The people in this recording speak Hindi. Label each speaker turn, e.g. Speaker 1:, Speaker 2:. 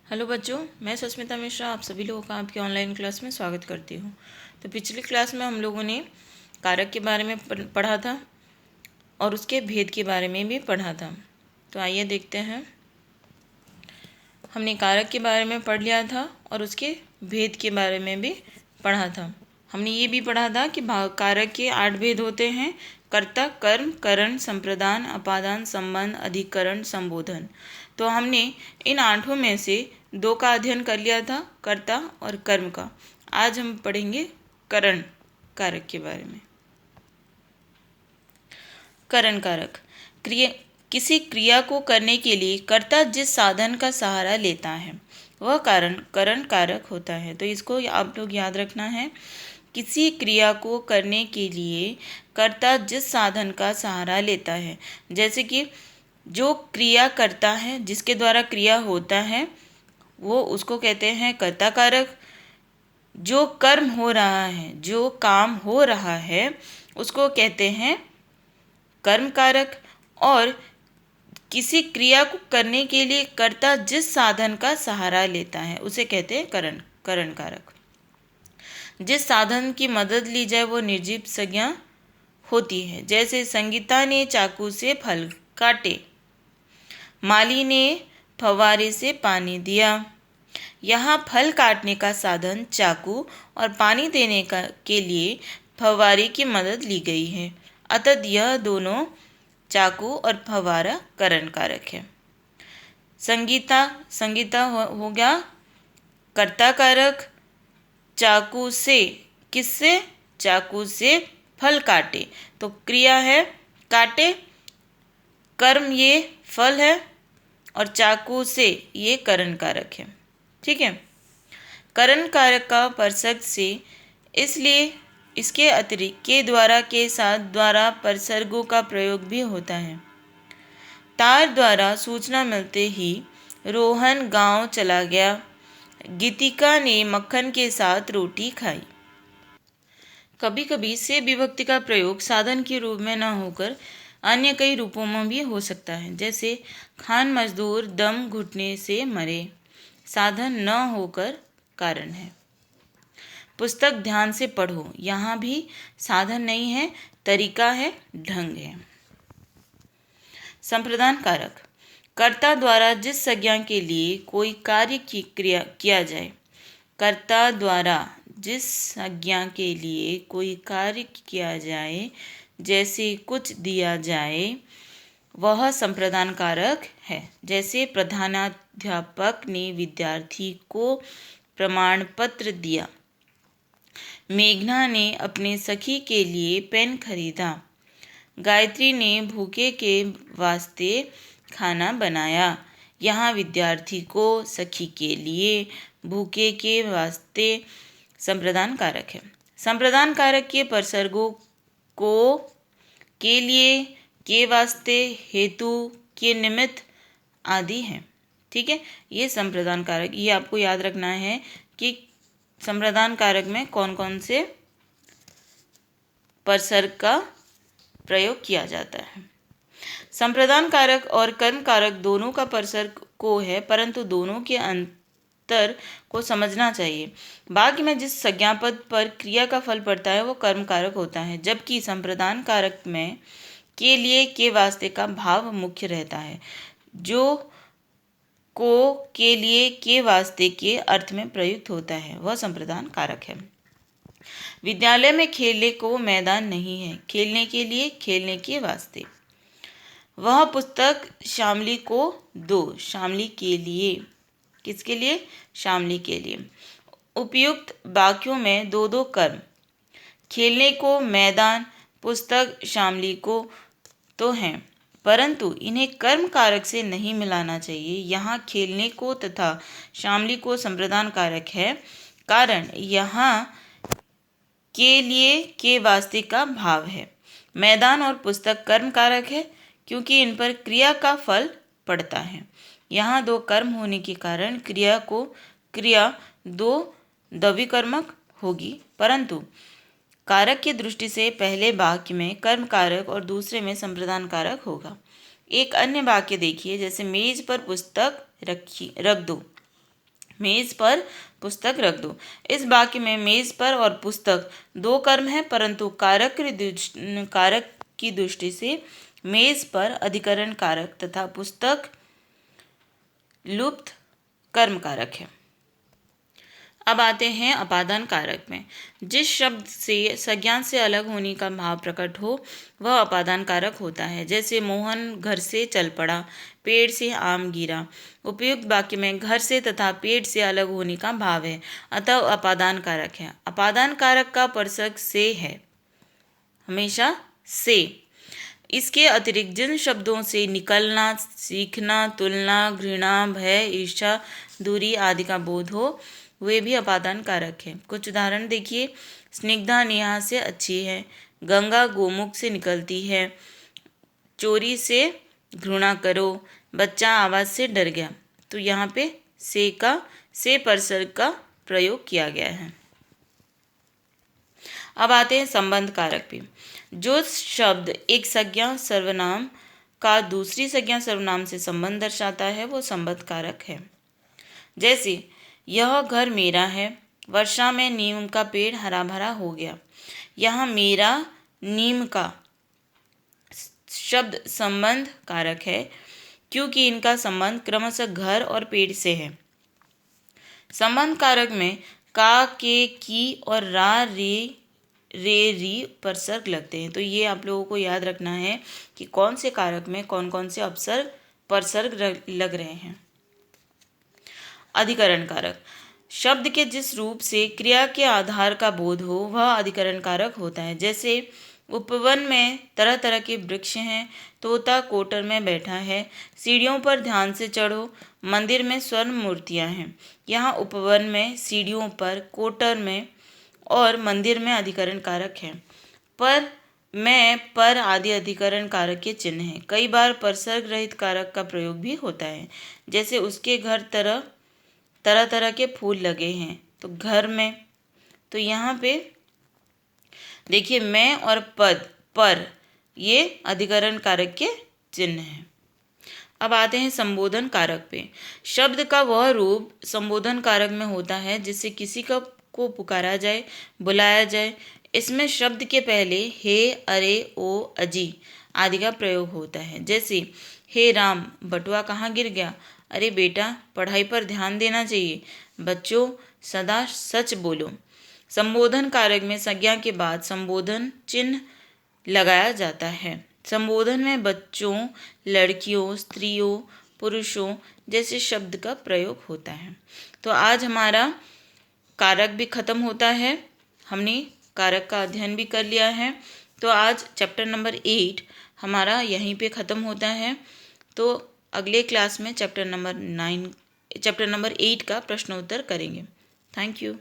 Speaker 1: हेलो बच्चों, मैं सुष्मिता मिश्रा आप सभी लोगों का आपकी ऑनलाइन क्लास में स्वागत करती हूँ। तो पिछली क्लास में हम लोगों ने कारक के बारे में पढ़ा था और उसके भेद के बारे में भी पढ़ा था। तो आइए देखते हैं। हमने कारक के बारे में पढ़ लिया था और उसके भेद के बारे में भी पढ़ा था। हमने ये भी पढ़ा था कि कारक के 8 भेद होते हैं: कर्ता, कर्म, करण, संप्रदान, अपादान, संबंध, अधिकरण, संबोधन। तो हमने इन 8 में से 2 का अध्ययन कर लिया था, कर्ता और कर्म का। आज हम पढ़ेंगे करण कारक के बारे में। करण कारक किसी क्रिया को करने के लिए कर्ता जिस साधन का सहारा लेता है वह करण कारक होता है। तो इसको आप लोग याद रखना है। किसी क्रिया को करने के लिए कर्ता जिस साधन का सहारा लेता है, जैसे कि जो क्रिया करता है, जिसके द्वारा क्रिया होता है, वो उसको कहते हैं कर्ता कारक। जो कर्म हो रहा है, जो काम हो रहा है, उसको कहते हैं कर्म कारक। और किसी क्रिया को करने के लिए कर्ता जिस साधन का सहारा लेता है उसे कहते हैं करण कारक। जिस साधन की मदद ली जाए वो निर्जीव संज्ञा होती है। जैसे संगीता ने चाकू से फल काटे, माली ने फव्वारे से पानी दिया। यहाँ फल काटने का साधन चाकू और पानी देने के लिए फव्वारे की मदद ली गई है। अतः यह दोनों चाकू और फव्वारा करण कारक है। संगीता हो गया कर्ता कारक। चाकू से, किससे? चाकू से फल काटे, तो क्रिया है काटे। कर्म ये फल है और चाकू से ये करण कारक है। ठीक है। करण कारक का परसर्ग से, इसलिए इसके अतिरिक्त के द्वारा के साथ द्वारा परसर्गों का प्रयोग भी होता है। तार द्वारा सूचना मिलते ही रोहन गांव चला गया। गीतिका ने मक्खन के साथ रोटी खाई। कभी कभी से विभक्ति का प्रयोग साधन के रूप में न होकर अन्य कई रूपों में भी हो सकता है। जैसे खान मजदूर दम घुटने से मरे, साधन न होकर कारण है। पुस्तक ध्यान से पढ़ो, यहाँ भी साधन नहीं है, तरीका है, ढंग है। संप्रदान कारक, कर्ता द्वारा जिस संज्ञा के लिए कोई कार्य की क्रिया किया जाए, कर्ता द्वारा जिस संज्ञा के लिए कोई कार्य किया जाए, जैसे कुछ दिया जाए, वह संप्रदान कारक है। जैसे प्रधानाध्यापक ने विद्यार्थी को प्रमाण पत्र दिया। मेघना ने अपने सखी के लिए पेन खरीदा। गायत्री ने भूखे के वास्ते खाना बनाया। यहाँ विद्यार्थी को, सखी के लिए, भूखे के वास्ते संप्रदान कारक है। संप्रदान कारक के परसर्गों को, के लिए, के वास्ते, हेतु, के निमित्त आदि हैं। ठीक है। ये संप्रदान कारक, ये आपको याद रखना है कि संप्रदान कारक में कौन कौन से परसर्ग का प्रयोग किया जाता है। संप्रदान कारक और कर्म कारक दोनों का परसर्ग को है, परंतु दोनों के अंतर को समझना चाहिए। वाक्य में जिस संज्ञापद पर क्रिया का फल पड़ता है वो कर्म कारक होता है, जबकि संप्रदान कारक में के लिए, के वास्ते का भाव मुख्य रहता है, जो को, के लिए, के वास्ते के अर्थ में प्रयुक्त होता है, वह संप्रदान कारक है। विद्यालय में खेलने को मैदान नहीं है, खेलने के लिए, खेलने के वास्ते। वह पुस्तक शामली को दो, शामली के लिए, किसके लिए? शामली के लिए। उपयुक्त वाक्यों में दो दो कर्म, खेलने को मैदान, पुस्तक शामली को, तो हैं, परंतु इन्हें कर्म कारक से नहीं मिलाना चाहिए। यहाँ खेलने को तथा शामली को संप्रदान कारक है, कारण यहाँ के लिए, के वास्ते का भाव है। मैदान और पुस्तक कर्म कारक है, क्योंकि इन पर क्रिया का फल पड़ता है। यहाँ दो कर्म होने के कारण क्रिया दो द्विकर्मक होगी, परंतु कारक की दृष्टि से पहले वाक्य में कर्म कारक और दूसरे में संप्रदान कारक होगा। एक अन्य वाक्य देखिए, जैसे मेज पर पुस्तक रख दो। मेज पर पुस्तक रख दो। इस वाक्य में मेज पर और पुस्तक दो कर्म है, परंतु कारक की दृष्टि से मेज पर अधिकरण कारक तथा पुस्तक लुप्त कर्म कारक है। अब आते हैं अपादान कारक में। जिस शब्द से संज्ञा से अलग होने का भाव प्रकट हो वह अपादान कारक होता है। जैसे मोहन घर से चल पड़ा, पेड़ से आम गिरा। उपयुक्त वाक्य में घर से तथा पेड़ से अलग होने का भाव है, अतः अपादान कारक है। अपादान कारक का परसर्ग से है, हमेशा से। इसके अतिरिक्त जिन शब्दों से निकलना, सीखना, तुलना, घृणा, भय, ईर्ष्या, दूरी आदि का बोध हो वे भी अपादान कारक है। कुछ उदाहरण देखिए। स्निग्धा नेहा से अच्छी है, गंगा गोमुख से निकलती है, चोरी से घृणा करो, बच्चा आवाज से डर गया। तो यहाँ पे से परसर्ग का प्रयोग किया गया है। अब आते हैं संबंध कारक पे। जो शब्द एक संज्ञा सर्वनाम का दूसरी संज्ञा सर्वनाम से संबंध दर्शाता है वो संबंध कारक है। जैसे यह घर मेरा है, वर्षा में नीम का पेड़ हरा भरा हो गया। यहाँ मेरा नीम का शब्द संबंध कारक है क्योंकि इनका संबंध क्रमशः घर और पेड़ से है। संबंध कारक में का, के, की और रा, रे, री परसर्ग लगते हैं। तो ये आप लोगों को याद रखना है कि कौन से कारक में कौन कौन से अपसर्ग परसर्ग लग रहे हैं। अधिकरण कारक शब्द के जिस रूप से क्रिया के आधार का बोध हो वह अधिकरण कारक होता है। जैसे उपवन में तरह तरह के वृक्ष हैं, तोता कोटर में बैठा है, सीढ़ियों पर ध्यान से चढ़ो, मंदिर में स्वर्ण मूर्तियां हैं। यहाँ उपवन में, सीढ़ियों पर, कोटर में और मंदिर में अधिकरण कारक है। पर, में, पर आदि अधिकरण कारक के चिन्ह हैं। कई बार परसर्ग रहित कारक का प्रयोग भी होता है। जैसे उसके घर तरह तरह के फूल लगे हैं, तो घर में। तो यहाँ पे देखिए मैं और पद पर ये अधिकरण कारक के चिन्ह हैं। अब आते हैं संबोधन कारक पे। शब्द का वह रूप संबोधन कारक में होता है जिससे किसी को पुकारा जाए, बुलाया जाए। इसमें शब्द के पहले हे, अरे, ओ, अजी आदि का प्रयोग होता है। जैसे हे राम, बटुआ कहाँ गिर गया? अरे बेटा, पढ़ाई पर ध्यान देना चाहिए। बच्चों, सदा सच बोलो। संबोधन कारक में संज्ञा के बाद संबोधन चिन्ह लगाया जाता है। संबोधन में बच्चों, लड़कियों, स्त्रियों, पुरुषों जैसे शब्द का प्रयोग होता है। तो आज हमारा कारक भी खत्म होता है। हमने कारक का अध्ययन भी कर लिया है। तो आज चैप्टर नंबर 8 हमारा यहीं पे ख़त्म होता है। तो अगले क्लास में चैप्टर नंबर 8 का प्रश्नोत्तर करेंगे। Thank you.